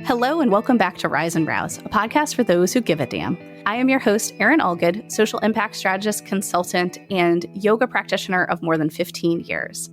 Hello and welcome back to Rise and Rouse, a podcast for those who give a damn. I am your host, Erin Allgood, social impact strategist, consultant, and yoga practitioner of more than 15 years.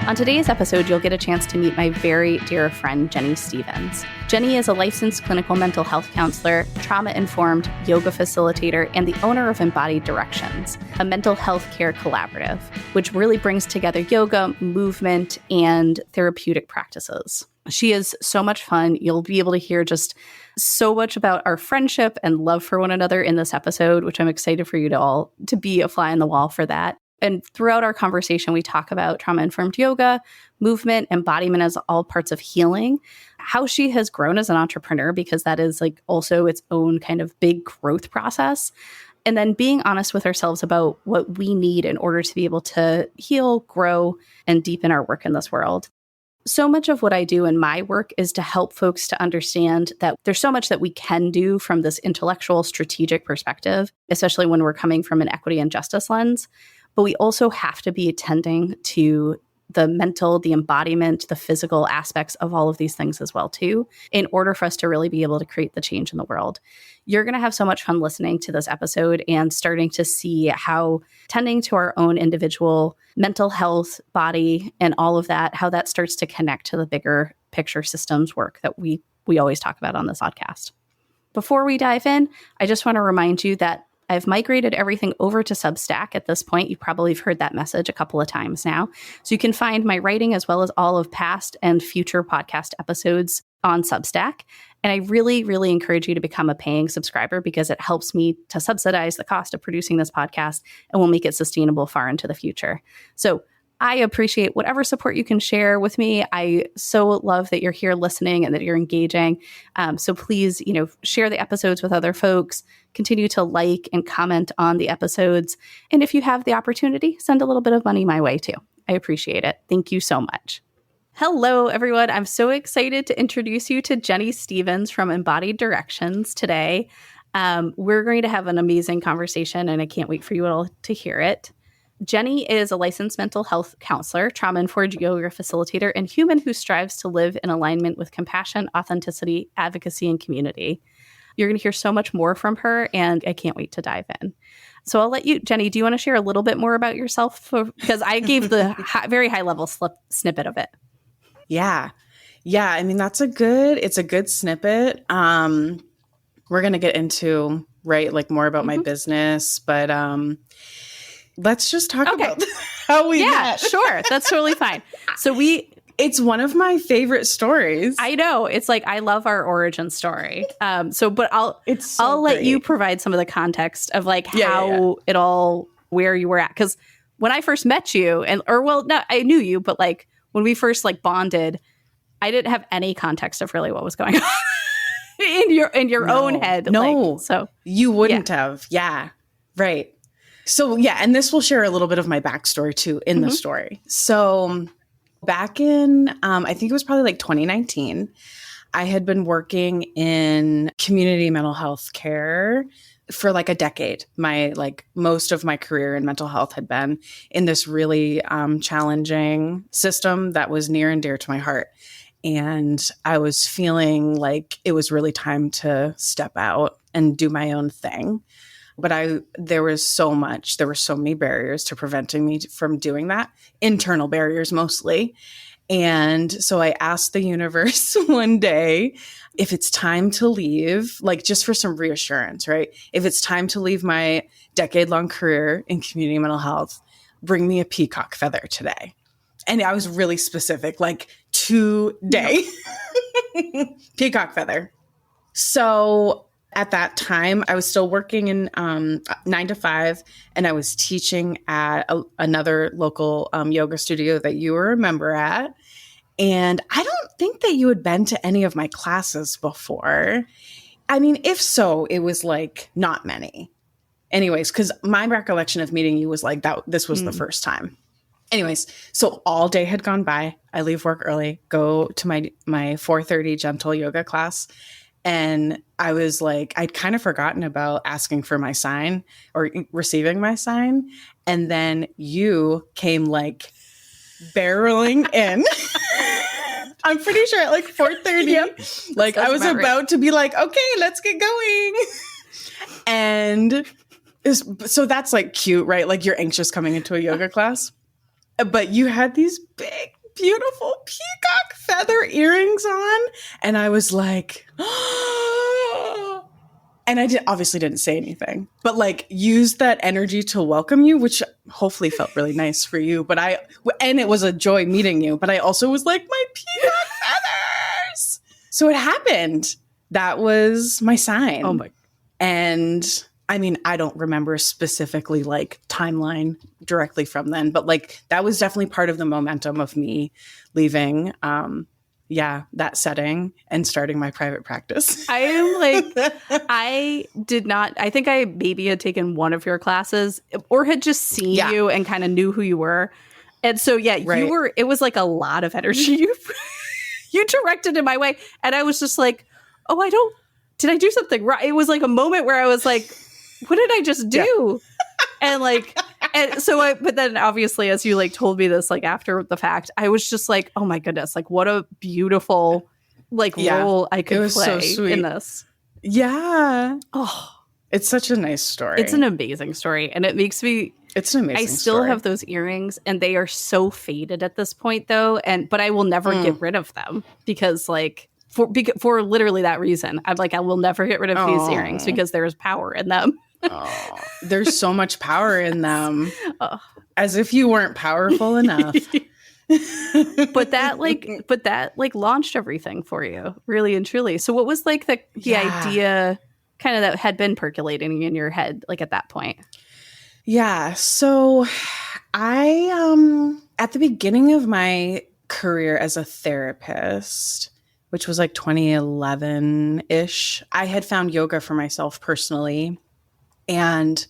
On today's episode, you'll get a chance to meet my very dear friend, Jenni Stevens. Jenni is a licensed clinical mental health counselor, trauma-informed yoga facilitator, and the owner of Embodied Directions, a mental health care collaborative, which really brings together yoga, movement, and therapeutic practices. She is so much fun. You'll be able to hear just so much about our friendship and love for one another in this episode, which I'm excited for you to all to be a fly on the wall for that. And throughout our conversation, we talk about trauma-informed yoga, movement, embodiment as all parts of healing, how she has grown as an entrepreneur, because that is like also its own kind of big growth process. And then being honest with ourselves about what we need in order to be able to heal, grow, and deepen our work in this world. So much of what I do in my work is to help folks to understand that there's so much that we can do from this intellectual, strategic perspective, especially when we're coming from an equity and justice lens. But we also have to be attending to the mental, the embodiment, the physical aspects of all of these things as well, too, in order for us to really be able to create the change in the world. You're going to have so much fun listening to this episode and starting to see how tending to our own individual mental health, body, and all of that, how that starts to connect to the bigger picture systems work that we always talk about on this podcast. Before we dive in, I just want to remind you that I've migrated everything over to Substack at this point. You probably have heard that message a couple of times now. So you can find my writing as well as all of past and future podcast episodes on Substack. And I really, really encourage you to become a paying subscriber because it helps me to subsidize the cost of producing this podcast and will make it sustainable far into the future. So I appreciate whatever support you can share with me. I so love that you're here listening and that you're engaging. So please, share the episodes with other folks. Continue to like and comment on the episodes. And if you have the opportunity, send a little bit of money my way too. I appreciate it. Thank you so much. Hello, everyone. I'm so excited to introduce you to Jenni Stevens from Embodied Directions today. We're going to have an amazing conversation, and I can't wait for you all to hear it. Jenni is a licensed mental health counselor, trauma-informed yoga facilitator, and human who strives to live in alignment with compassion, authenticity, advocacy, and community. You're going to hear so much more from her, and I can't wait to dive in. So I'll let you, Jenni, do you want to share a little bit more about yourself? Because I gave the very high-level snippet of it. Yeah. I mean, it's a good snippet. We're going to get into, more about my business, but let's just talk about how we met. Yeah, sure. That's totally fine. So it's one of my favorite stories. I know. It's like, I love our origin story. But I'll let you provide some of the context of how it all, where you were at. Because when I first met you I knew you, but when we first bonded, I didn't have any context of really what was going on in your own head. No, so you wouldn't have. Yeah. Right. So, and this will share a little bit of my backstory, too, in the story. So back in, I think it was probably 2019, I had been working in community mental health care for a decade. My most of my career in mental health had been in this really challenging system that was near and dear to my heart. And I was feeling like it was really time to step out and do my own thing. But there were so many barriers to preventing me from doing that, internal barriers mostly. And so I asked the universe one day if it's time to leave, just for some reassurance, right? If it's time to leave my decade-long career in community mental health, bring me a peacock feather today. And I was really specific, today. Peacock feather. So at that time, I was still working in 9 to 5, and I was teaching at another local yoga studio that you were a member at. And I don't think that you had been to any of my classes before. I mean, if so, it was not many. Anyways, because my recollection of meeting you was that this was the first time. Anyways, so all day had gone by. I leave work early, go to my 4:30 gentle yoga class. And I was I'd kind of forgotten about asking for my sign or receiving my sign. And then you came barreling in. I'm pretty sure at like 4:30. Yep. Like I was about to be like, okay, let's get going. And so that's like cute, right? Like you're anxious coming into a yoga class. But you had these big, beautiful peacock feather earrings on. And I was like, oh. And I obviously didn't say anything, but like used that energy to welcome you, which hopefully felt really nice for you. And it was a joy meeting you, but I also was like, my peacock feathers. So it happened. That was my sign. Oh my. And I mean, I don't remember specifically like timeline directly from then, but like that was definitely part of the momentum of me leaving. That setting and starting my private practice. I am like, I think I maybe had taken one of your classes or had just seen you and kind of knew who you were. And so, it was like a lot of energy you directed in my way. And I was just like, did I do something right? It was like a moment where I was like, what did I just do? Yeah. But then obviously as you like told me this, like after the fact, I was just like, oh my goodness, like what a beautiful role I could play in this. Yeah. Oh, it's such a nice story. It's an amazing story. And it makes me, it's an amazing I still story. have those earrings and they are so faded at this point though. But I will never get rid of them because like, for literally that reason, I'm like, I will never get rid of these earrings because there's power in them. Oh, there's so much power in them. As if you weren't powerful enough. but that launched everything for you, really and truly. So what was like the idea kind of that had been percolating in your head like at that point? Yeah. So I at the beginning of my career as a therapist, which was like 2011-ish, I had found yoga for myself personally. And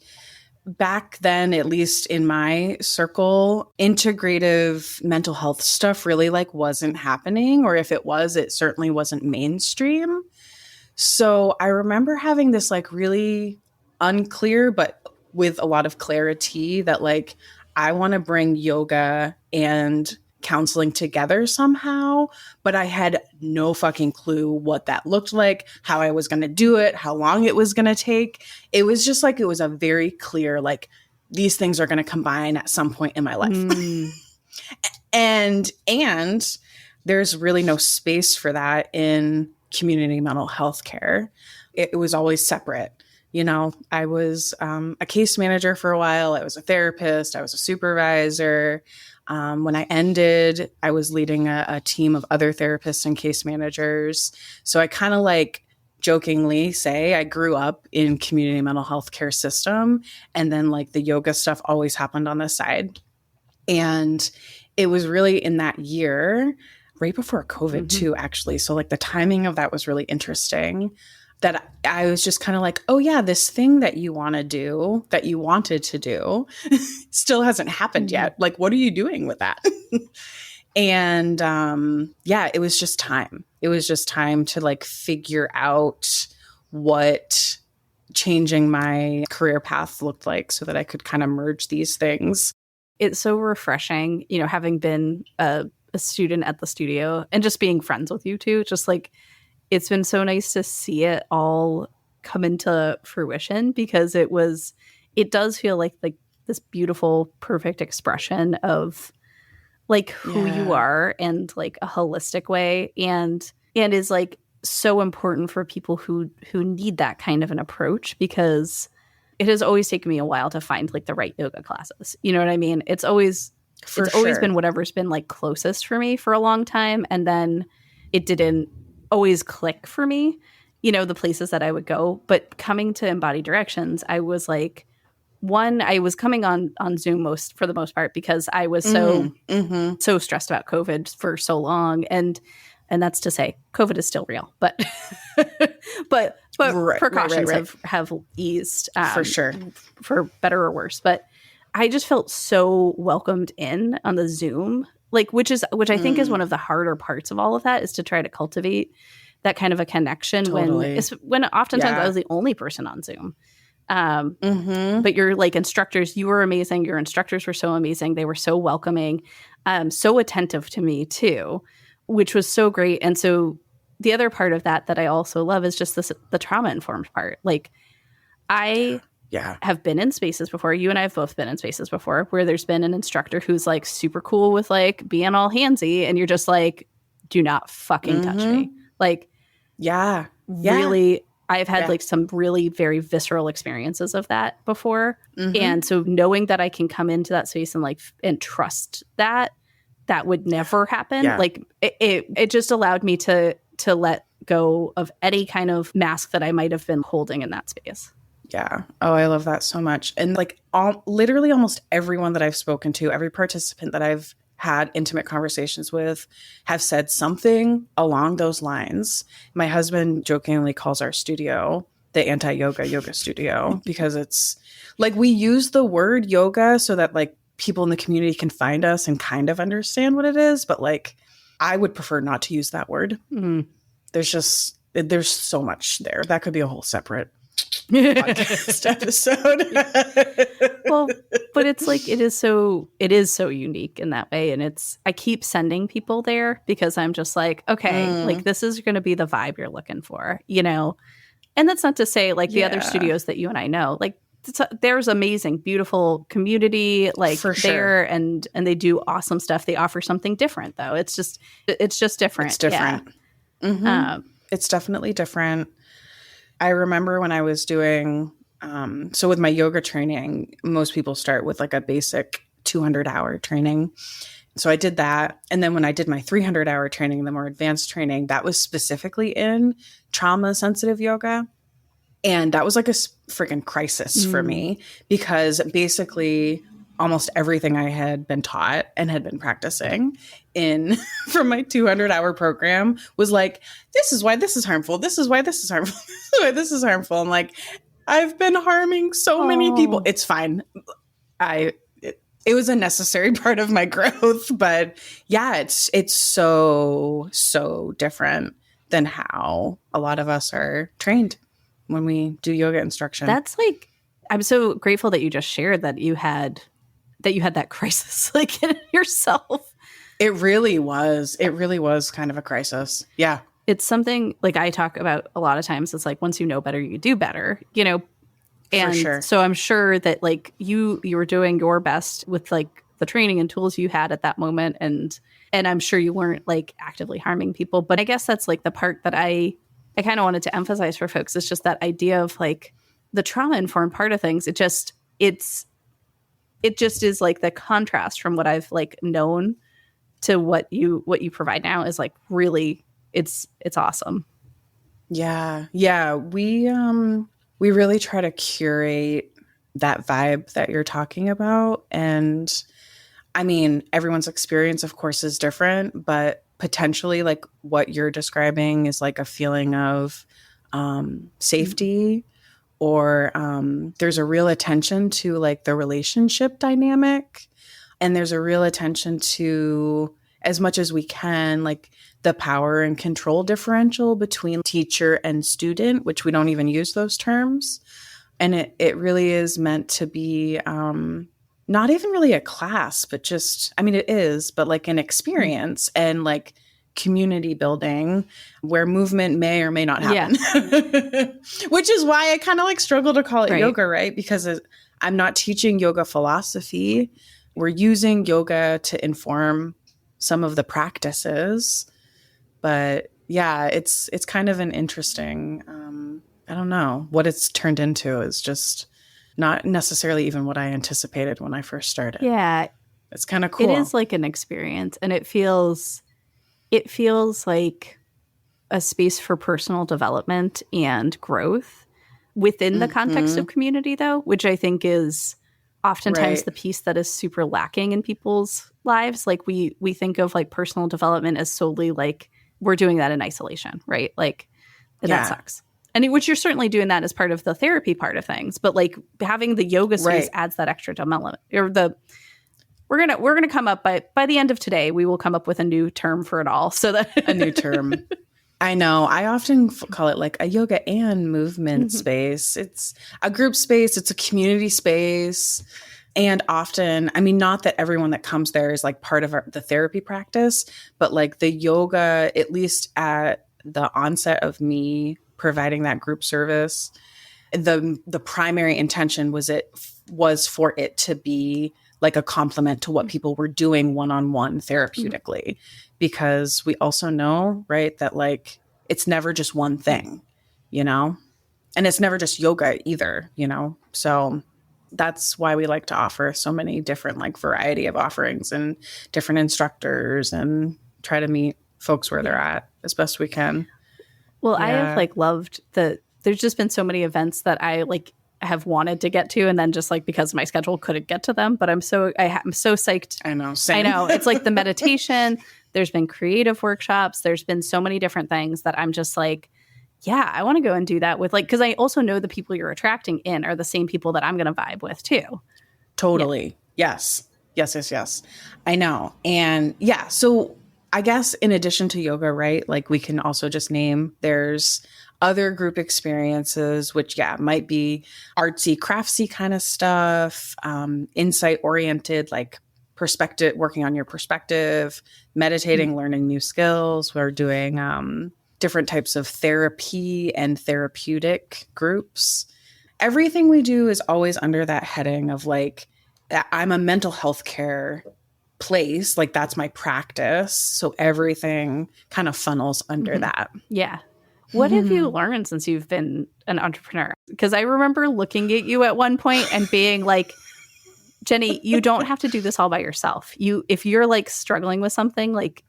back then, at least in my circle, integrative mental health stuff really like wasn't happening. Or if it was, it certainly wasn't mainstream. So I remember having this like really unclear, but with a lot of clarity that like, I want to bring yoga and counseling together somehow, but I had no fucking clue what that looked like, how I was going to do it, how long it was going to take. It was just like, it was a very clear, like these things are going to combine at some point in my life. And there's really no space for that in community mental health care. It was always separate. You know, I was a case manager for a while. I was a therapist. I was a supervisor. When I ended, I was leading a team of other therapists and case managers. So I kind of like jokingly say I grew up in community mental health care system. And then like the yoga stuff always happened on the side. And it was really in that year, right before COVID too, actually. So like the timing of that was really interesting. That I was just kind of like, oh yeah, this thing that you want to do, that you wanted to do, still hasn't happened yet. Like, what are you doing with that? And it was just time. It was just time to like figure out what changing my career path looked like so that I could kind of merge these things. It's so refreshing, you know, having been a student at the studio and just being friends with you too, just like, it's been so nice to see it all come into fruition because it does feel like this beautiful, perfect expression of like who you are and like a holistic way and is like so important for people who need that kind of an approach because it has always taken me a while to find like the right yoga classes. You know what I mean? It's always been whatever's been like closest for me for a long time. And then it didn't always click for me, you know, the places that I would go. But coming to Embodied Directions, I was like, I was coming on Zoom for the most part because I was so stressed about COVID for so long. And that's to say, COVID is still real, but precautions have eased for sure, for better or worse. But I just felt so welcomed in on the Zoom. Like, which I think is one of the harder parts of all of that is to try to cultivate that kind of a connection when oftentimes I was the only person on Zoom. But your like instructors, you were amazing. Your instructors were so amazing. They were so welcoming, so attentive to me too, which was so great. And so the other part of that I also love is just the trauma informed part. Like I have been in spaces before. You and I have both been in spaces before where there's been an instructor who's like super cool with like being all handsy, and you're just like, do not fucking touch me. Like, really, I've had like some really very visceral experiences of that before. And so knowing that I can come into that space and like, and trust that would never happen. Like it just allowed me to let go of any kind of mask that I might have been holding in that space. Yeah. Oh, I love that so much. And like literally almost everyone that I've spoken to, every participant that I've had intimate conversations with have said something along those lines. My husband jokingly calls our studio the anti-yoga studio because it's like we use the word yoga so that like people in the community can find us and kind of understand what it is. But like, I would prefer not to use that word. There's so much there. That could be a whole separate podcast episode. Well, but it's like it is so unique in that way, and I keep sending people there because I'm just like, okay, like this is going to be the vibe you're looking for, you know. And that's not to say like the other studios that you and I know, like there's amazing, beautiful community like for there, and they do awesome stuff. They offer something different though. It's just different. It's different. Yeah. It's definitely different. I remember when I was doing, so with my yoga training, most people start with like a basic 200-hour training. So I did that. And then when I did my 300-hour training, the more advanced training, that was specifically in trauma-sensitive yoga. And that was like a freaking crisis for me because basically almost everything I had been taught and had been practicing from my 200-hour program was like, this is why this is harmful. This is why this is harmful. This is why this is harmful. And like, I've been harming so many people. It's fine. It was a necessary part of my growth, but yeah, it's so different than how a lot of us are trained when we do yoga instruction. That's like, I'm so grateful that you just shared that you had that crisis like in yourself. It really was kind of a crisis. Yeah. It's something like I talk about a lot of times. It's like, once you know better, you do better, you know? And so I'm sure that like you were doing your best with like the training and tools you had at that moment. And I'm sure you weren't like actively harming people, but I guess that's like the part that I kind of wanted to emphasize for folks. It's just that idea of like the trauma informed part of things. It just is like the contrast from what I've like known to what you provide now is like really, it's awesome. Yeah. Yeah. We really try to curate that vibe that you're talking about. And I mean, everyone's experience of course is different, but potentially like what you're describing is like a feeling of safety, or there's a real attention to like the relationship dynamic. And there's a real attention to, as much as we can, like the power and control differential between teacher and student, which we don't even use those terms. And it really is meant to be not even really a class, but just, I mean, it is, but like an experience and like community building where movement may or may not happen. Yeah. Which is why I kind of like struggle to call it yoga, right? Because I'm not teaching yoga philosophy. We're using yoga to inform some of the practices. But yeah, it's kind of an interesting, I don't know, what it's turned into is just not necessarily even what I anticipated when I first started. Yeah. It's kind of cool. It is like an experience, and it feels like a space for personal development and growth within the context of community, though, which I think is oftentimes the piece that is super lacking in people's lives. Like we think of like personal development as solely like we're doing that in isolation, right? Like that sucks. And which you're certainly doing that as part of the therapy part of things, but like having the yoga space adds that extra development. Or we're gonna come up by the end of today, we will come up with a new term for it all. So that a new term. I know. I often call it like a yoga and movement space. It's a group space. It's a community space. And often, I mean, not that everyone that comes there is like part of the therapy practice, but like the yoga, at least at the onset of me providing that group service, the primary intention was for it to be like a complement to what people were doing one-on-one therapeutically, because we also know, right, that like it's never just one thing, you know, and it's never just yoga either, you know, so that's why we like to offer so many different like variety of offerings and different instructors and try to meet folks where they're at as best we can. Well, I have like loved there's just been so many events that I like have wanted to get to, and then just like because my schedule couldn't get to them. But I'm so psyched. I know. Same. I know. It's like the meditation. There's been creative workshops. There's been so many different things that I'm just like, yeah, I want to go and do that with, like, because I also know the people you're attracting in are the same people that I'm going to vibe with too. Totally. Yeah. Yes. I know. And yeah, so I guess in addition to yoga, right, like we can also just name there's other group experiences, which, yeah, might be artsy, craftsy kind of stuff, insight oriented, like perspective, working on your perspective, meditating, learning new skills. We're doing different types of therapy and therapeutic groups. Everything we do is always under that heading of like, I'm a mental health care place. Like that's my practice. So everything kind of funnels under that. Yeah. What have you learned since you've been an entrepreneur? Because I remember looking at you at one point and being like, Jenni, you don't have to do this all by yourself. If you're like struggling with something, like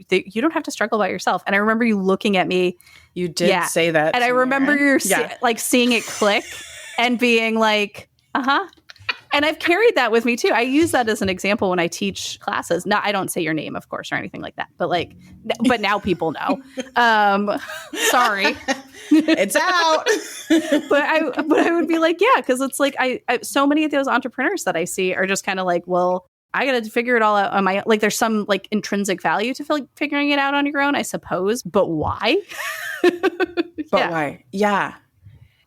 you don't have to struggle by yourself. And I remember you looking at me. You did say that. And I remember you're like seeing it click and being like, uh-huh. And I've carried that with me too. I use that as an example when I teach classes. Now, I don't say your name, of course, or anything like that. But like, but now people know. Sorry, it's out. but I would be like, yeah, because it's like I so many of those entrepreneurs that I see are just kind of like, well, I got to figure it all out on my own. Like, there's some like intrinsic value to figuring it out on your own, I suppose. But why? Why? Yeah.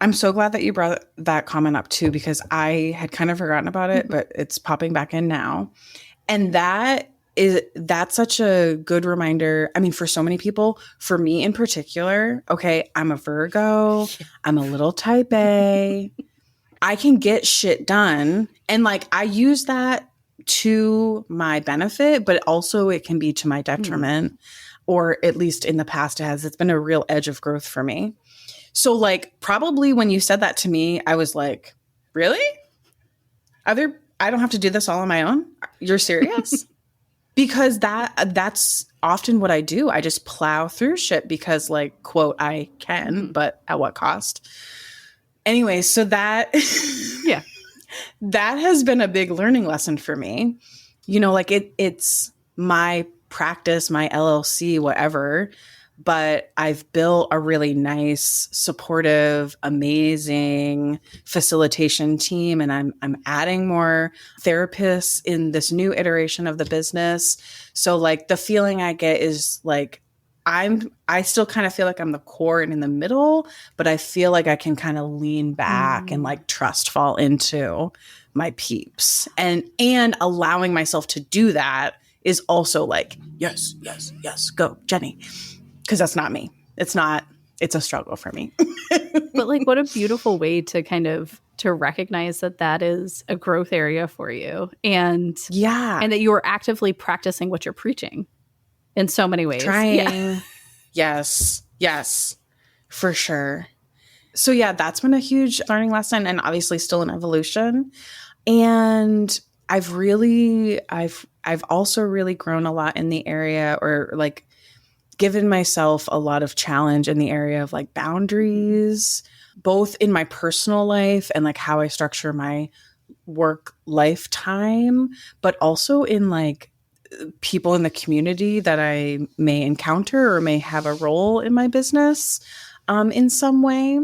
I'm so glad that you brought that comment up too, because I had kind of forgotten about it, but it's popping back in now. And that's such a good reminder. I mean, for so many people, for me in particular, okay, I'm a Virgo. I'm a little type A. I can get shit done. And like, I use that to my benefit, but also it can be to my detriment, or at least in the past it's been a real edge of growth for me. So like probably when you said that to me, I was like, really? I don't have to do this all on my own? You're serious? Because that's often what I do. I just plow through shit because like, quote, I can, but at what cost? Anyway, so that that has been a big learning lesson for me. You know, like it's my practice, my LLC, whatever. But I've built a really nice, supportive, amazing facilitation team, and I'm adding more therapists in this new iteration of the business. So like the feeling I get is like I still kind of feel like I'm the core and in the middle, but I feel like I can kind of lean back and like trust fall into my peeps, and allowing myself to do that is also like yes, go Jenni. Because that's not me. It's a struggle for me. But like, what a beautiful way to kind of to recognize that is a growth area for you. And that you are actively practicing what you're preaching in so many ways. Trying. Yeah. Yes, for sure. So yeah, that's been a huge learning lesson, and obviously still an evolution. And I've also really grown a lot in the area, or like given myself a lot of challenge in the area of like boundaries, both in my personal life and like how I structure my work lifetime, but also in like people in the community that I may encounter or may have a role in my business in some way.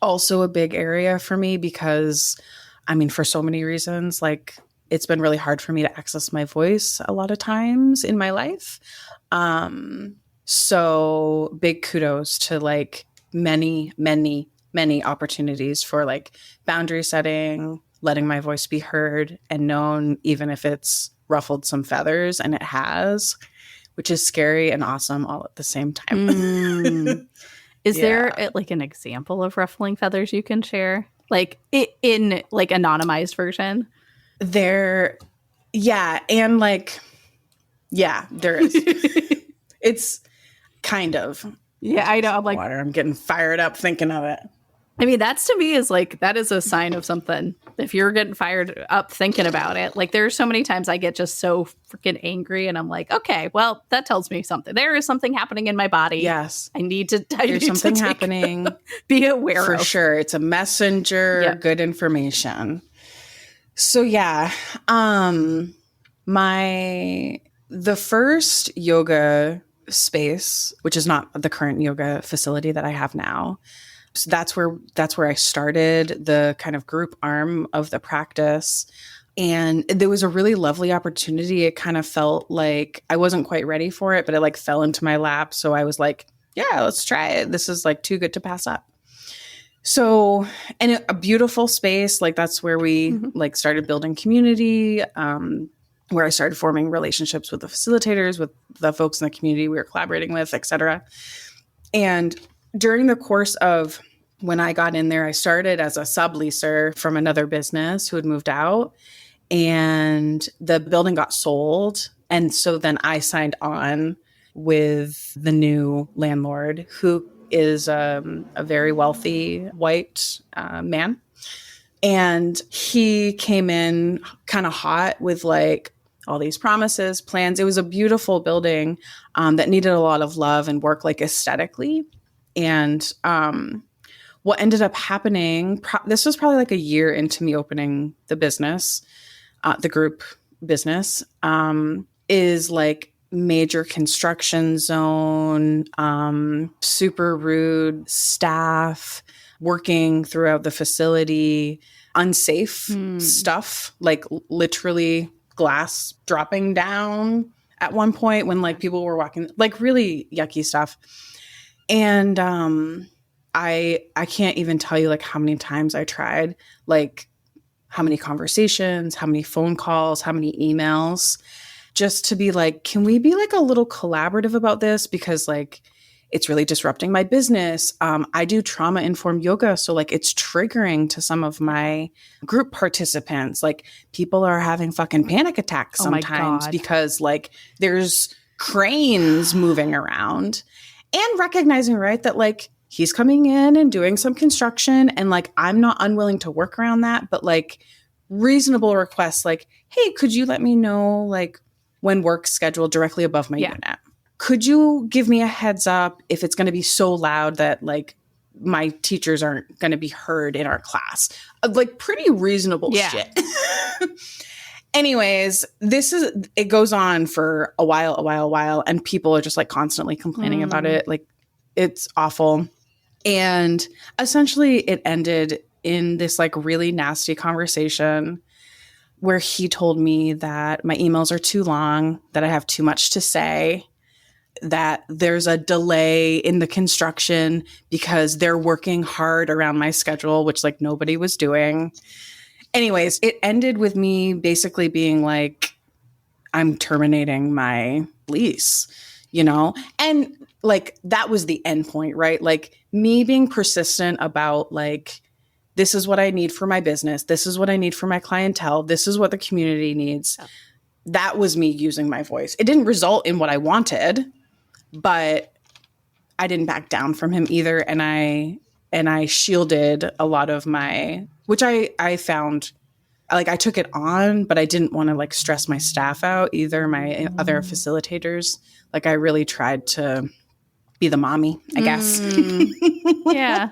Also a big area for me because, I mean, for so many reasons, like it's been really hard for me to access my voice a lot of times in my life. So big kudos to like many, many, many opportunities for like boundary setting, letting my voice be heard and known, even if it's ruffled some feathers, and it has, which is scary and awesome all at the same time. Is there like an example of ruffling feathers you can share? Like in like anonymized version? There, yeah. And like, yeah, there is. It's kind of. Yeah, I know. I'm like, water. I'm getting fired up thinking of it. I mean, that's to me is like, that is a sign of something. If you're getting fired up thinking about it, like there's so many times I get just so freaking angry and I'm like, okay, well, that tells me something. There is something happening in my body. Yes. There's something happening. Be aware for of. sure. It's a messenger, good information. So yeah, the first yoga space, which is not the current yoga facility that I have now. So that's where I started the kind of group arm of the practice. And there was a really lovely opportunity. It kind of felt like I wasn't quite ready for it, but it like fell into my lap. So I was like, yeah, let's try it. This is like too good to pass up. So, and a beautiful space, like that's where we like started building community, where I started forming relationships with the facilitators, with the folks in the community we were collaborating with, et cetera. And during the course of when I got in there, I started as a subleaser from another business who had moved out, and the building got sold. And so then I signed on with the new landlord, who is a very wealthy white man. And he came in kind of hot with like all these promises, plans. It was a beautiful building that needed a lot of love and work, like aesthetically. And what ended up happening, this was probably like a year into me opening the business, the group business, is like major construction zone, super rude staff working throughout the facility, unsafe stuff, like literally glass dropping down at one point when like people were walking, like really yucky stuff. And I can't even tell you like how many times I tried, like how many conversations, how many phone calls, how many emails, just to be like, can we be like a little collaborative about this? Because like, it's really disrupting my business. I do trauma-informed yoga. So like it's triggering to some of my group participants. Like people are having fucking panic attacks sometimes because like there's cranes moving around, and recognizing, right, that like he's coming in and doing some construction, and like I'm not unwilling to work around that, but like reasonable requests like, hey, could you let me know like when work's scheduled directly above my unit? Could you give me a heads up if it's going to be so loud that like my teachers aren't going to be heard in our class? Like pretty reasonable shit. Anyways, it goes on for a while, and people are just like constantly complaining about it. Like it's awful. And essentially it ended in this like really nasty conversation where he told me that my emails are too long, that I have too much to say, that there's a delay in the construction because they're working hard around my schedule, which like nobody was doing. Anyways, it ended with me basically being like, I'm terminating my lease, you know? And like, that was the end point, right? Like me being persistent about like, this is what I need for my business. This is what I need for my clientele. This is what the community needs. Yeah. That was me using my voice. It didn't result in what I wanted, but I didn't back down from him either. And I shielded a lot of my, which I found, like I took it on, but I didn't want to like stress my staff out either, my other facilitators. Like I really tried to be the mommy, I guess. Yeah.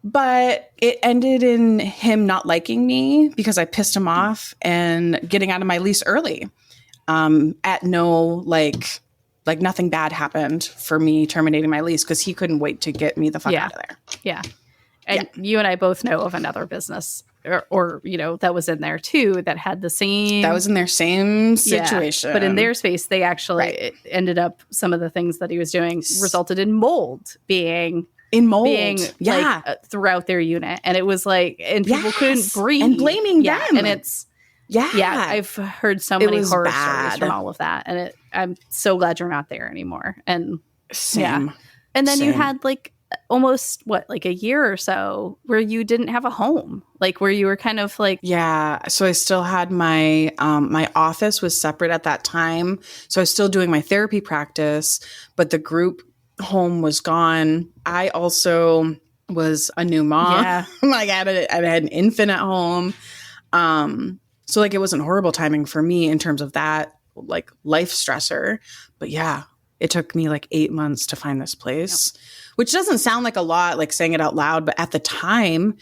But it ended in him not liking me because I pissed him off and getting out of my lease early. At no, like nothing bad happened for me terminating my lease because he couldn't wait to get me the fuck out of there. Yeah. And you and I both know of another business or that was in there too, that had the same. That was in their same situation. But in their space, they actually it ended up, some of the things that he was doing resulted in mold being throughout their unit. And it was like, and people couldn't breathe. And blaming them. And it's, I've heard so many horror stories from all of that. And I'm so glad you're not there anymore. And Same. And then you had like almost like a year or so where you didn't have a home, like where you were kind of like. Yeah. So I still had my office was separate at that time. So I was still doing my therapy practice, but the group home was gone. I also was a new mom. Yeah. Like I had an infant at home. So like it wasn't horrible timing for me in terms of that like life stressor. But yeah, it took me like 8 months to find this place, which doesn't sound like a lot, like saying it out loud. But at the time,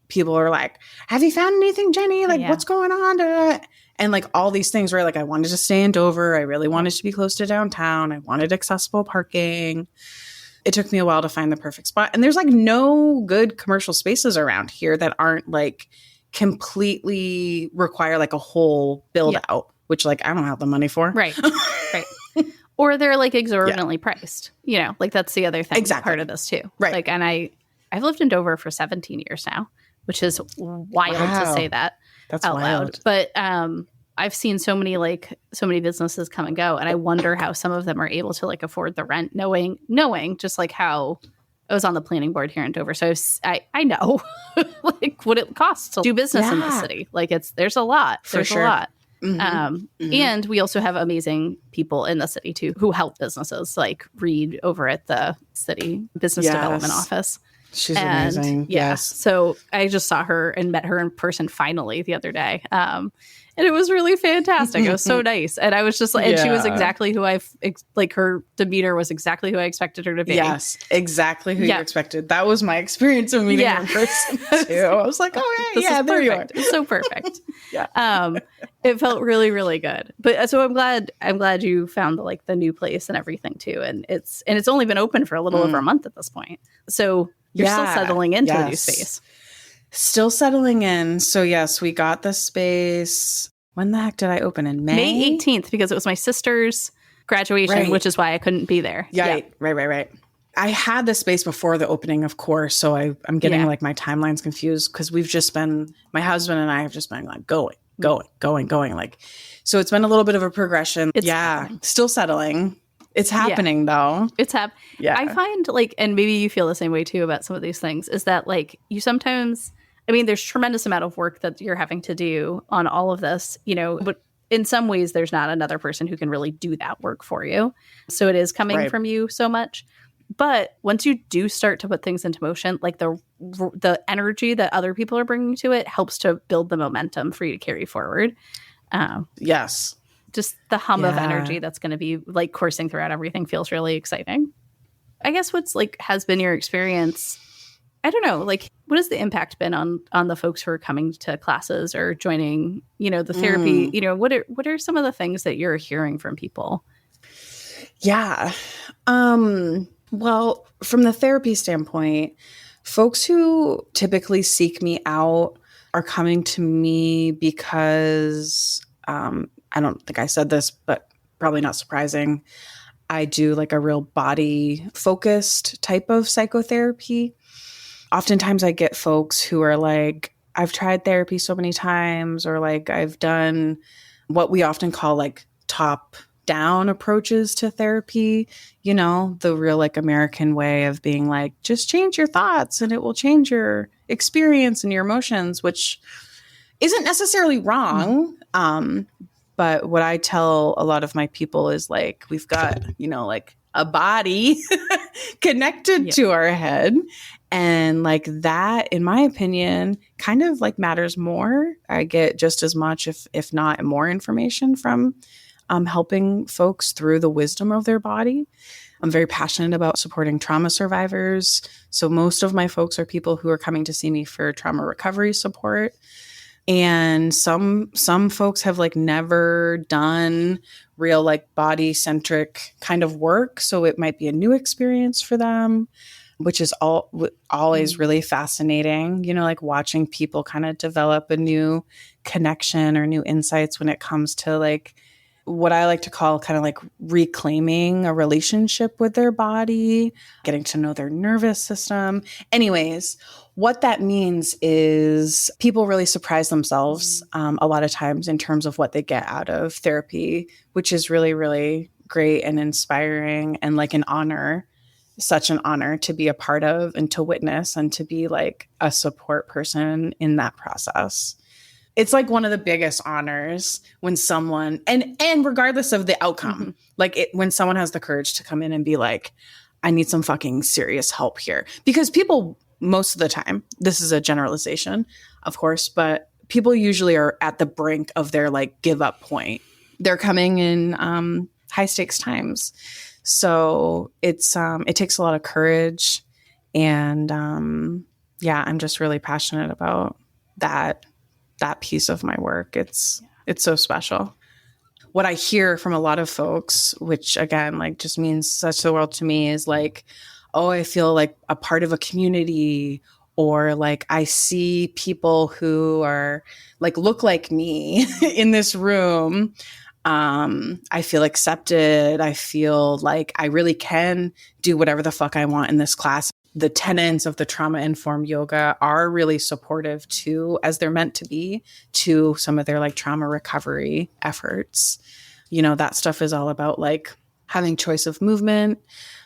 people are like, have you found anything, Jenni? Like, what's going on? And like all these things where like I wanted to stay in Dover. I really wanted to be close to downtown. I wanted accessible parking. It took me a while to find the perfect spot. And there's like no good commercial spaces around here that aren't like completely require like a whole build out, which like I don't have the money for. Right. Or they're like exorbitantly priced, like that's the other thing. Exactly. Part of this too. Right. Like, and I've lived in Dover for 17 years now, which is wild to say that out loud. But I've seen so many businesses come and go, and I wonder how some of them are able to like afford the rent, knowing just like how I was on the planning board here in Dover. So I know like what it costs to do business in the city. Like there's a lot. There's a lot. Mm-hmm. And we also have amazing people in the city too who help businesses, like Reed over at the city business development office. She's amazing. Yes. So I just saw her and met her in person finally the other day. And it was really fantastic. It was so nice. And I was just like, and she was exactly who her demeanor was exactly who I expected her to be. Yes, exactly who you expected. That was my experience of meeting her in person too. I was like, oh yeah, there you are. It's so perfect. It felt really, really good. But so I'm glad you found the new place and everything too. And it's only been open for a little over a month at this point. So you're still settling into a new space. Still settling in. So yes, we got the space. When the heck did I open? In May? May 18th, because it was my sister's graduation, which is why I couldn't be there. Right. I had the space before the opening, of course. So I'm getting like my timelines confused because my husband and I have just been like going. Like, so it's been a little bit of a progression. Still settling. It's happening though. It's I find and maybe you feel the same way too about some of these things, is that you sometimes, there's tremendous amount of work that you're having to do on all of this, but in some ways there's not another person who can really do that work for you. So it is coming from you so much. But once you do start to put things into motion, the energy that other people are bringing to it helps to build the momentum for you to carry forward. Yes. Just the hum of energy that's going to be coursing throughout everything feels really exciting. I guess what's has been your experience? I don't know, what has the impact been on the folks who are coming to classes or joining, the therapy? What are some of the things that you're hearing from people? Yeah. Well, from the therapy standpoint, folks who typically seek me out are coming to me because I don't think I said this, but probably not surprising. I do a real body focused type of psychotherapy. Oftentimes I get folks who are I've tried therapy so many times, or I've done what we often call top down approaches to therapy, the real American way of being just change your thoughts and it will change your experience and your emotions, which isn't necessarily wrong. But what I tell a lot of my people is we've got, a body connected to our head. And that, in my opinion, kind of matters more. I get just as much, if not more information from helping folks through the wisdom of their body. I'm very passionate about supporting trauma survivors. So most of my folks are people who are coming to see me for trauma recovery support. And some folks have never done real body centric kind of work. So it might be a new experience for them. which is always really fascinating, like watching people kind of develop a new connection or new insights when it comes to like what I like to call kind of like reclaiming a relationship with their body, getting to know their nervous system. Anyways, what that means is people really surprise themselves a lot of times in terms of what they get out of therapy, which is really, really great and inspiring and like an honor, such an honor to be a part of and to witness and to be like a support person in that process. It's like one of the biggest honors when someone, and regardless of the outcome, when someone has the courage to come in and be like, I need some fucking serious help here. Because people, most of the time, this is a generalization, of course, but people usually are at the brink of their like give up point. They're coming in high stakes times. So it takes a lot of courage. And I'm just really passionate about that piece of my work. It's so special. What I hear from a lot of folks, which again, like just means such the world to me, is like, oh, I feel like a part of a community, or like I see people who are like, look like me in this room. I feel accepted. I feel like I really can do whatever the fuck I want in this class. The tenets of the trauma-informed yoga are really supportive too, as they're meant to be, to some of their like trauma recovery efforts. That stuff is all about like having choice of movement,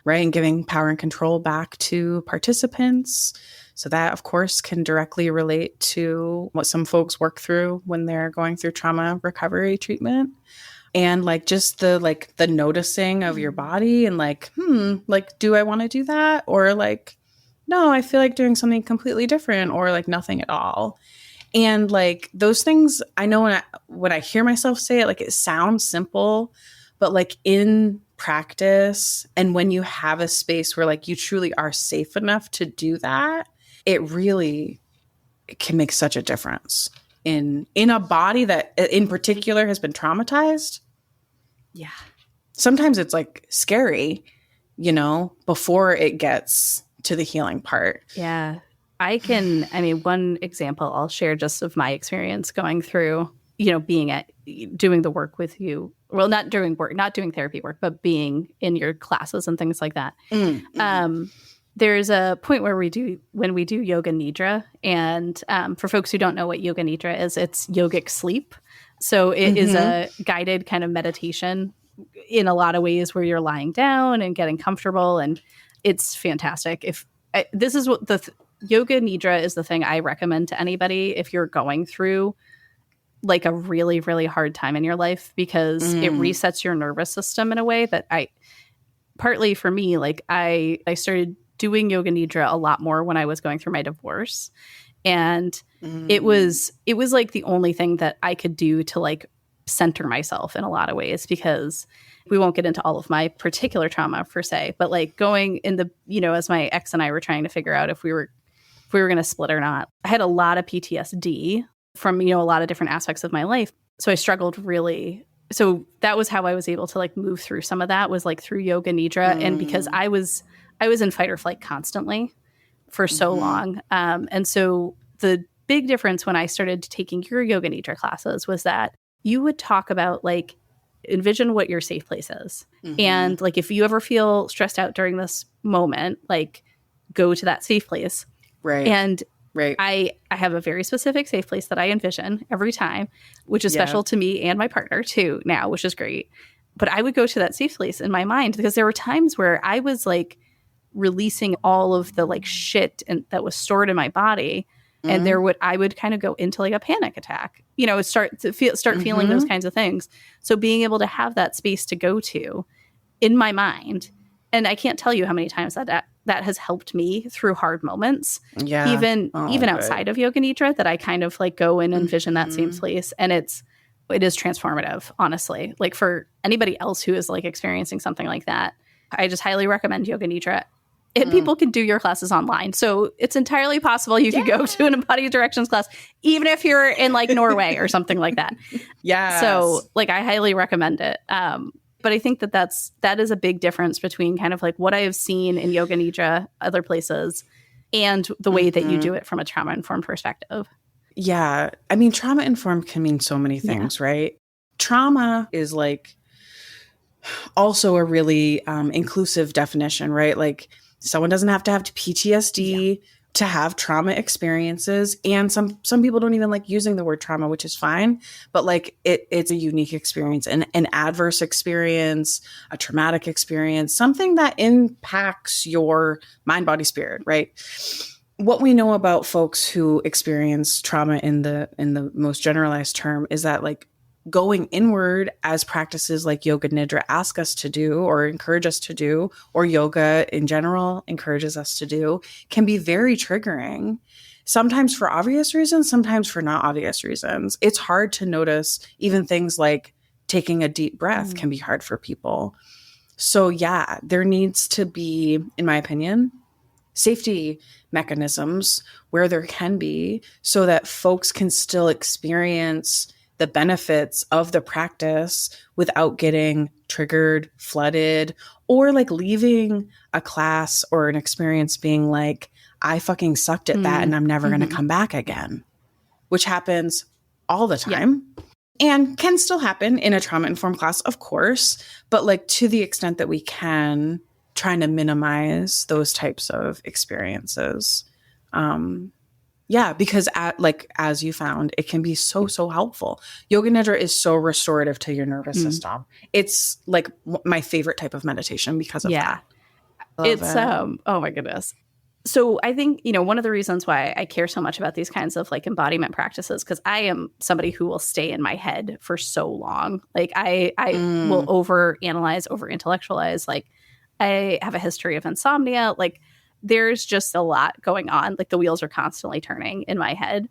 right? And giving power and control back to participants. So that, of course, can directly relate to what some folks work through when they're going through trauma recovery treatment. And like just the noticing of your body and like, do I want to do that? Or like, no, I feel like doing something completely different, or like nothing at all. And like those things, I know when I hear myself say it, like it sounds simple, but like in practice and when you have a space where like you truly are safe enough to do that, it can make such a difference in a body that in particular has been traumatized. Yeah. Sometimes it's like scary, before it gets to the healing part. Yeah. One example I'll share just of my experience going through, doing the work with you. Well, not doing therapy work, but being in your classes and things like that. Mm-hmm. There's a point when we do yoga nidra. And for folks who don't know what yoga nidra is, it's yogic sleep. So it is a guided kind of meditation in a lot of ways where you're lying down and getting comfortable. And it's fantastic. This is what yoga nidra is, the thing I recommend to anybody if you're going through like a really, really hard time in your life, because it resets your nervous system in a way that partly for me, like I started doing yoga nidra a lot more when I was going through my divorce. And it was like the only thing that I could do to like center myself in a lot of ways, because we won't get into all of my particular trauma per se, but like going in the, as my ex and I were trying to figure out if we were going to split or not, I had a lot of PTSD from, a lot of different aspects of my life. So I struggled really. So that was how I was able to like move through some of that, was like through yoga nidra. And because I was in fight or flight constantly for so long. And so the big difference when I started taking your yoga nidra classes was that you would talk about like, envision what your safe place is. And like, if you ever feel stressed out during this moment, like go to that safe place. Right. And right. I have a very specific safe place that I envision every time, which is special to me and my partner too now, which is great. But I would go to that safe place in my mind, because there were times where I was like releasing all of the like shit that was stored in my body. And I would kind of go into like a panic attack, start feeling those kinds of things. So being able to have that space to go to in my mind, and I can't tell you how many times that has helped me through hard moments. Yeah. Even outside of yoga nidra, that I kind of like go and envision that same place. And it is transformative, honestly. Like for anybody else who is like experiencing something like that, I just highly recommend yoga nidra. And people can do your classes online. So it's entirely possible you could go to an Embodied Directions class, even if you're in like Norway or something like that. Yeah. So like I highly recommend it. But I think that is a big difference between kind of like what I have seen in yoga nidra, other places, and the way that you do it from a trauma-informed perspective. Yeah. I mean, trauma-informed can mean so many things, right? Trauma is like also a really inclusive definition, right? Like someone doesn't have to have PTSD to have trauma experiences. And some people don't even like using the word trauma, which is fine. But like it's a unique experience, an adverse experience, a traumatic experience, something that impacts your mind, body, spirit, right? What we know about folks who experience trauma in the most generalized term is that like going inward, as practices like yoga nidra ask us to do or encourage us to do, or yoga in general encourages us to do, can be very triggering. Sometimes for obvious reasons, sometimes for not obvious reasons. It's hard to notice. Even things like taking a deep breath can be hard for people. So yeah, there needs to be, in my opinion, safety mechanisms where there can be, so that folks can still experience the benefits of the practice without getting triggered, flooded, or like leaving a class or an experience being like, I fucking sucked at that and I'm never going to come back again, which happens all the time and can still happen in a trauma-informed class, of course, but like to the extent that we can, trying to minimize those types of experiences. Yeah, because as you found, it can be so helpful. Yoga nidra is so restorative to your nervous system. It's like my favorite type of meditation because of that. It's oh my goodness. So I think, one of the reasons why I care so much about these kinds of like embodiment practices, because I am somebody who will stay in my head for so long. Like I will overanalyze, over-intellectualize. Like I have a history of insomnia. Like there's just a lot going on. Like the wheels are constantly turning in my head.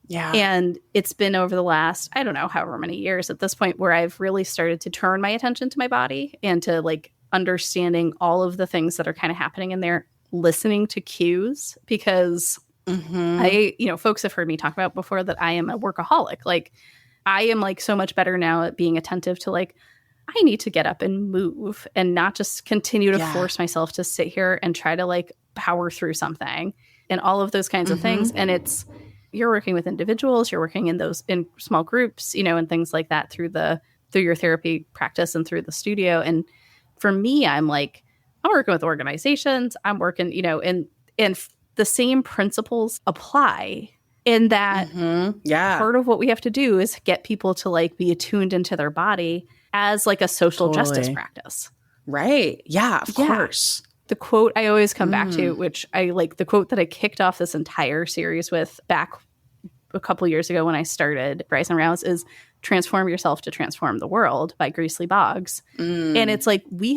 Yeah. And it's been over the last, I don't know, however many years at this point where I've really started to turn my attention to my body and to like understanding all of the things that are kind of happening in there, listening to cues, because folks have heard me talk about before that I am a workaholic. Like I am like so much better now at being attentive to like, I need to get up and move and not just continue to force myself to sit here and try to like power through something and all of those kinds of things. And you're working with individuals, you're working in small groups, and things like that through your therapy practice and through the studio. And for me, I'm working with organizations, I'm working, and the same principles apply in that part of what we have to do is get people to like be attuned into their body as like a social justice practice. Right. Yeah, of course. The quote I always come back to, which I like, the quote that I kicked off this entire series with back a couple years ago when I started Rise and Rouse, is transform yourself to transform the world by Greasley Boggs. And it's like, we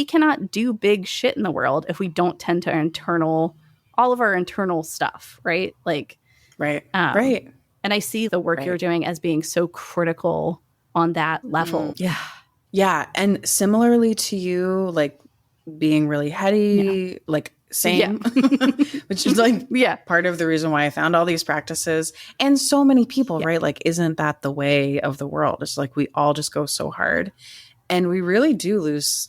cannot do big shit in the world if we don't tend to all of our internal stuff. Right. Like, right. And I see the work you're doing as being so critical on that level. Yeah. And similarly to you, like being really heady, like same, which is like part of the reason why I found all these practices and so many people, right? Like, isn't that the way of the world? It's like, we all just go so hard and we really do lose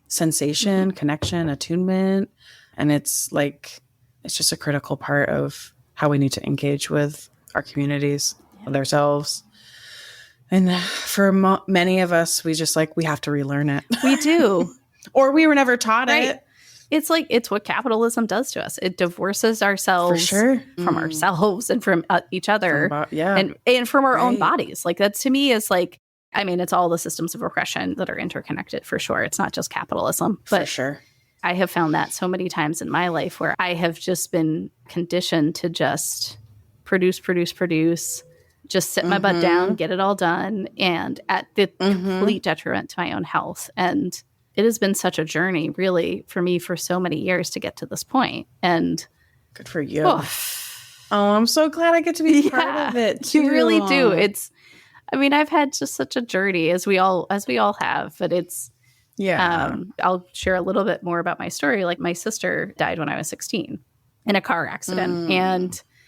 sensation, connection, attunement. And it's like, it's just a critical part of how we need to engage with our communities, with ourselves. And for many of us, we have to relearn it. We do. Or we were never taught it. It's like, it's what capitalism does to us. It divorces ourselves from ourselves and from each other and from our own bodies. Like that to me is like, I mean, it's all the systems of oppression that are interconnected for sure. It's not just capitalism. But for sure. I have found that so many times in my life where I have just been conditioned to just produce, just sit my butt down, get it all done, and at the complete detriment to my own health. And it has been such a journey, really, for me for so many years to get to this point. And good for you. Oh, I'm so glad I get to be part of it too. You really do. I've had just such a journey as we all have, but it's I'll share a little bit more about my story. Like my sister died when I was 16 in a car accident.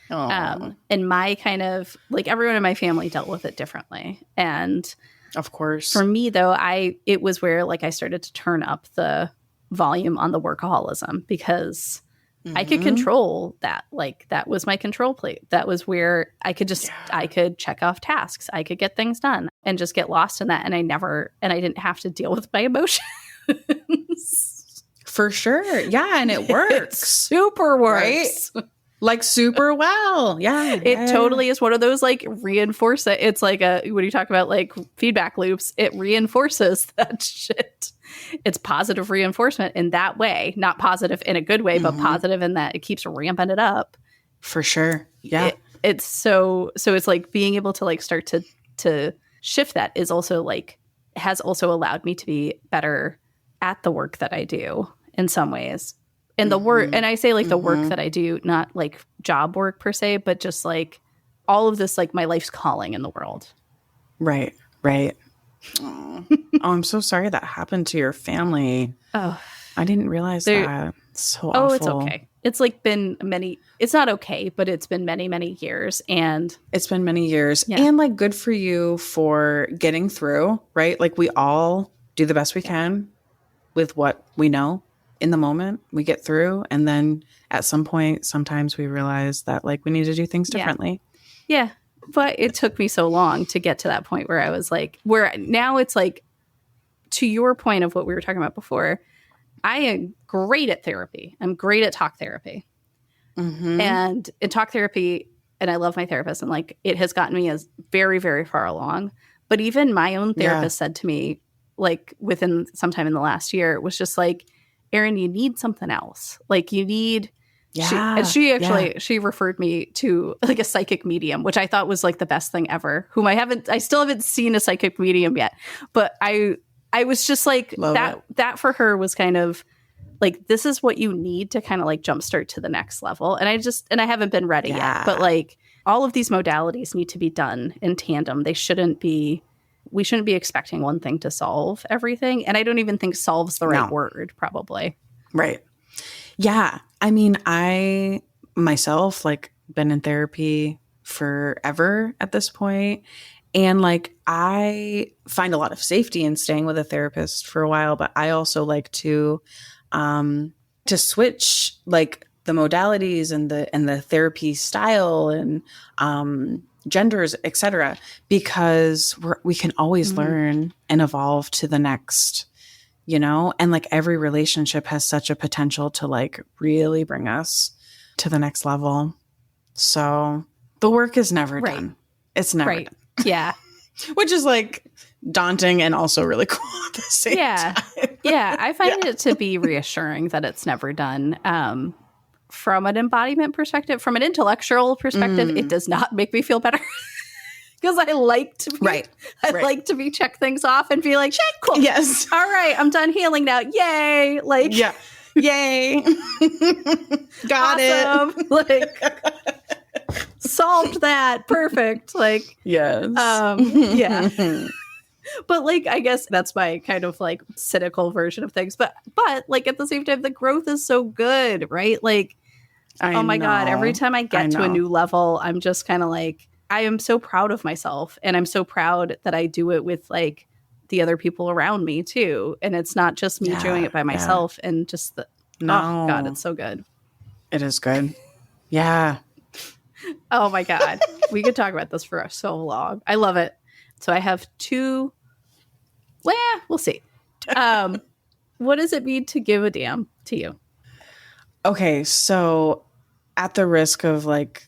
And my kind of like everyone in my family dealt with it differently. And Of course. For me, though, it was where like I started to turn up the volume on the workaholism because I could control that. Like that was my control plate. That was where I could just, I could check off tasks. I could get things done and just get lost in that. And I didn't have to deal with my emotions. For sure. Yeah. And it works. It super works. Right? Like super well. Yeah. It totally is one of those like reinforce it. It's like when you talk about like feedback loops, it reinforces that shit. It's positive reinforcement in that way, not positive in a good way, but positive in that it keeps ramping it up. For sure. Yeah. It's so it's like being able to like start to shift that is also like has also allowed me to be better at the work that I do in some ways. And the work, and I say like the work that I do, not like job work per se, but just like all of this, like my life's calling in the world. Right. Oh, I'm so sorry that happened to your family. Oh, I didn't realize that. So awful. Oh, it's okay. It's like been it's not okay, but it's been many, many years. And it's been many years. Yeah. And like good for you for getting through, right? Like we all do the best we can with what we know. In the moment, we get through, and then at some point, sometimes we realize that like we need to do things differently. Yeah. But it took me so long to get to that point where I was like, where now it's like, to your point of what we were talking about before, I am great at therapy. I'm great at talk therapy. And in talk therapy, and I love my therapist, and like it has gotten me as very, very far along. But even my own therapist said to me, like within sometime in the last year, it was just like, Erin, you need something else. Like you need, she referred me to like a psychic medium, which I thought was like the best thing ever, I still haven't seen a psychic medium yet. But I was just like, that for her was kind of like, this is what you need to kind of like jumpstart to the next level. And I haven't been ready yet, but like all of these modalities need to be done in tandem. We shouldn't be expecting one thing to solve everything. And I don't even think solve's the right word, probably. Right. Yeah. I mean, I myself, like, been in therapy forever at this point. And like, I find a lot of safety in staying with a therapist for a while, but I also like to switch like the modalities and the therapy style and, genders, etc., because we can always learn and evolve to the next, and like every relationship has such a potential to like really bring us to the next level. So the work is never done. It's never done. Yeah. Which is like daunting and also really cool at the same time. Yeah. I find it to be reassuring that it's never done. From an embodiment perspective, from an intellectual perspective, it does not make me feel better because I like to like to be check things off and be like, check, cool. Yes. All right, I'm done healing now. Yay. Like, yay. Got it. Like, solved that. Perfect. Like, yes. Yeah. But like, I guess that's my kind of like cynical version of things. But like at the same time, the growth is so good, right? Like, oh my God, every time I get to a new level, I'm just kind of like, I am so proud of myself. And I'm so proud that I do it with like the other people around me too. And it's not just me doing it by myself and just oh God, it's so good. It is good. Yeah. Oh my God. We could talk about this for so long. I love it. So I have two. Well, we'll see. What does it mean to give a damn to you? Okay, so at the risk of like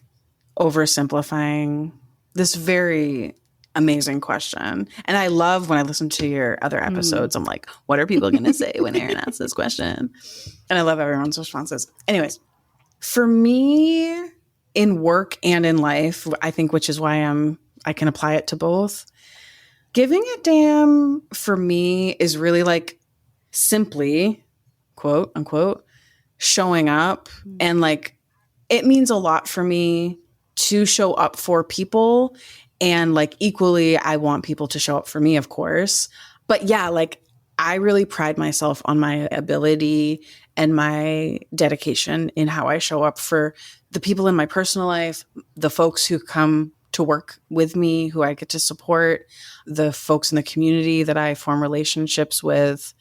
oversimplifying this very amazing question, and I love when I listen to your other episodes, I'm like, what are people going to say when Erin asks this question? And I love everyone's responses. Anyways, for me, in work and in life, I think, which is why I can apply it to both. Giving a damn for me is really like simply, quote unquote, showing up. And like, it means a lot for me to show up for people. And like equally, I want people to show up for me, of course. But yeah, like I really pride myself on my ability and my dedication in how I show up for the people in my personal life, the folks who come to work with me, who I get to support, the folks in the community that I form relationships with.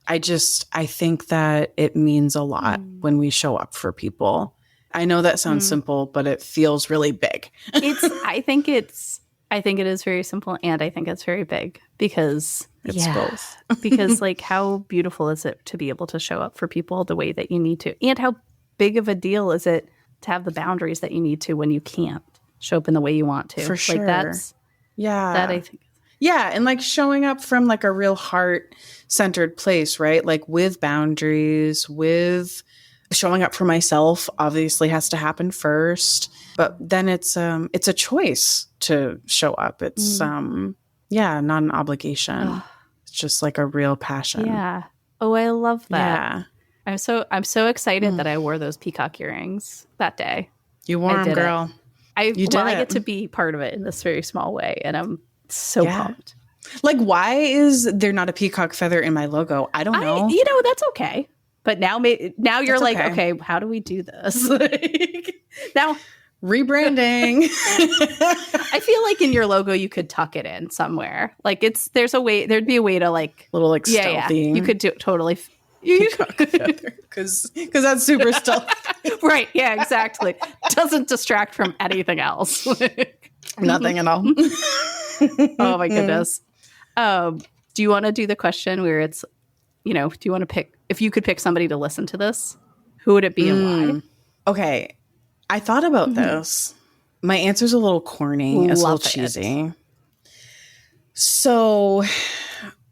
I think that it means a lot when we show up for people. I know that sounds simple, but it feels really big. I think it is very simple, and I think it's very big because it's both. Because like, how beautiful is it to be able to show up for people the way that you need to, and how big of a deal is it to have the boundaries that you need to when you can't show up in the way you want to. For sure. Like that I think. Yeah, and like showing up from like a real heart-centered place, right? Like with boundaries, with showing up for myself obviously has to happen first, but then it's a choice to show up. It's not an obligation. It's just like a real passion. Yeah. Oh, I love that. Yeah. I'm so excited that I wore those peacock earrings that day. You wore them, girl. I get to be part of it in this very small way, and I'm so pumped. Like, why is there not a peacock feather in my logo? I don't know. That's okay. But now you're like, okay, how do we do this? Now, rebranding. I feel like in your logo you could tuck it in somewhere. Like there'd be a way to like little like stealthy. Yeah. You could do it totally. Peacock feather, because that's super stealthy. Right? Yeah, exactly. Doesn't distract from anything else. Nothing at all. Oh my goodness. Do you want to do the question where it's, do you want to pick, if you could pick somebody to listen to this, who would it be and why? Okay. I thought about this. My answer's a little corny. It's a little cheesy. So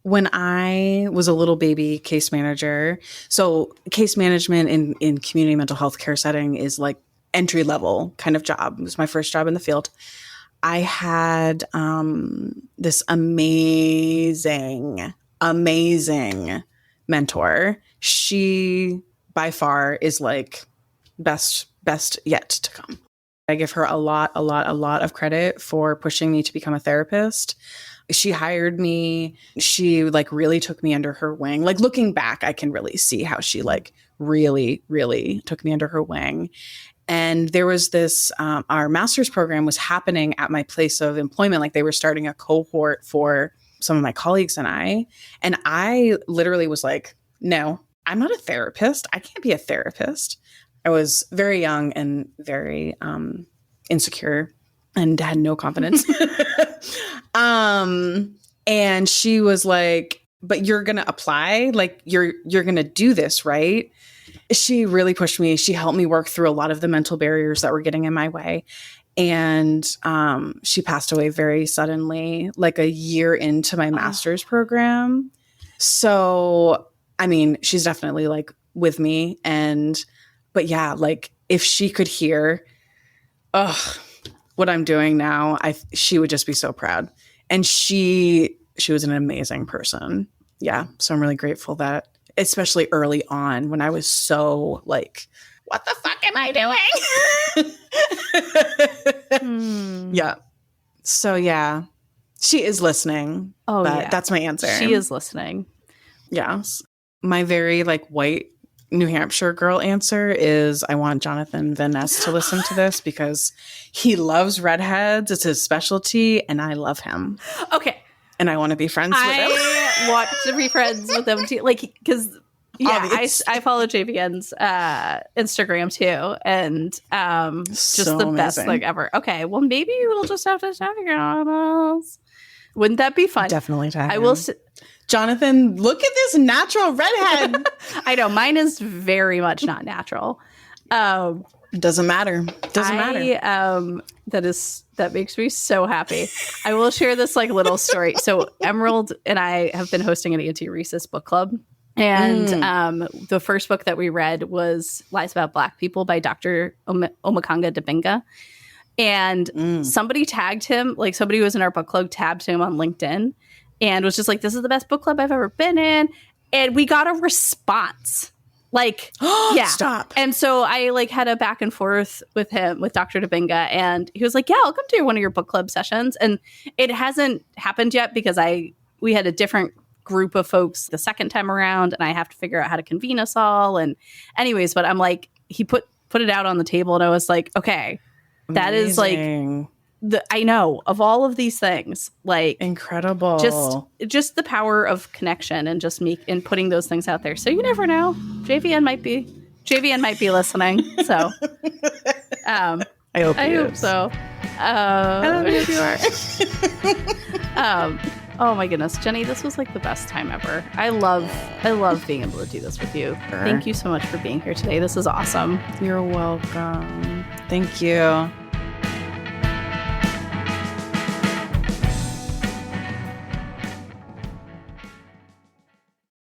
when I was a little baby case manager, so case management in community mental health care setting is like entry level kind of job. It was my first job in the field. I had this amazing mentor. She by far is like best yet to come. I give her a lot of credit for pushing me to become a therapist. She hired me. She like really took me under her wing. Like looking back, I can really see how she like really, really took me under her wing. And there was this, our master's program was happening at my place of employment. Like they were starting a cohort for some of my colleagues and I literally was like, no, I'm not a therapist. I can't be a therapist. I was very young and very insecure and had no confidence. And she was like, but you're going to apply, like you're going to do this, right? She really pushed me. She helped me work through a lot of the mental barriers that were getting in my way. And she passed away very suddenly, like a year into my master's program. So, I mean, she's definitely like with me. But yeah, like if she could hear, what I'm doing now, she would just be so proud. And she was an amazing person. Yeah. So I'm really grateful that, especially early on when I was so like, what the fuck am I doing? Yeah. So yeah, she is listening. Oh, yeah. That's my answer. She is listening. Yes. My very like white New Hampshire girl answer is I want Jonathan Van Ness to listen to this because he loves redheads. It's his specialty and I love him. Okay. And I want to be friends with him. I want to be friends with him too. Like, because I follow JVN's Instagram too. And just so the amazing. Best thing ever. Okay. Well, maybe we'll just have to tag on us. Wouldn't that be fun? Definitely tag I will Jonathan, look at this natural redhead. I know mine is very much not natural. Doesn't matter. Doesn't matter. That makes me so happy. I will share this like little story. So Emerald and I have been hosting an anti-racist book club. And the first book that we read was Lies About Black People by Dr. Omakanga Dibinga. And somebody tagged him, like somebody who was in our book club tagged him on LinkedIn and was just like, this is the best book club I've ever been in. And we got a response. Like, yeah. Stop. And so I like had a back and forth with him, with Dr. Dibinga. And he was like, yeah, I'll come to one of your book club sessions. And it hasn't happened yet because we had a different group of folks the second time around. And I have to figure out how to convene us all. And anyways, but I'm like, he put it out on the table and I was like, okay, that is like, I know, of all of these things, like incredible, just the power of connection and just and putting those things out there. So you never know, JVN might be listening. So I hope so. I don't know if you are. Oh my goodness, Jenni, this was like the best time ever. I love being able to do this with you. Sure. Thank you so much for being here today. This is awesome. You're welcome. Thank you.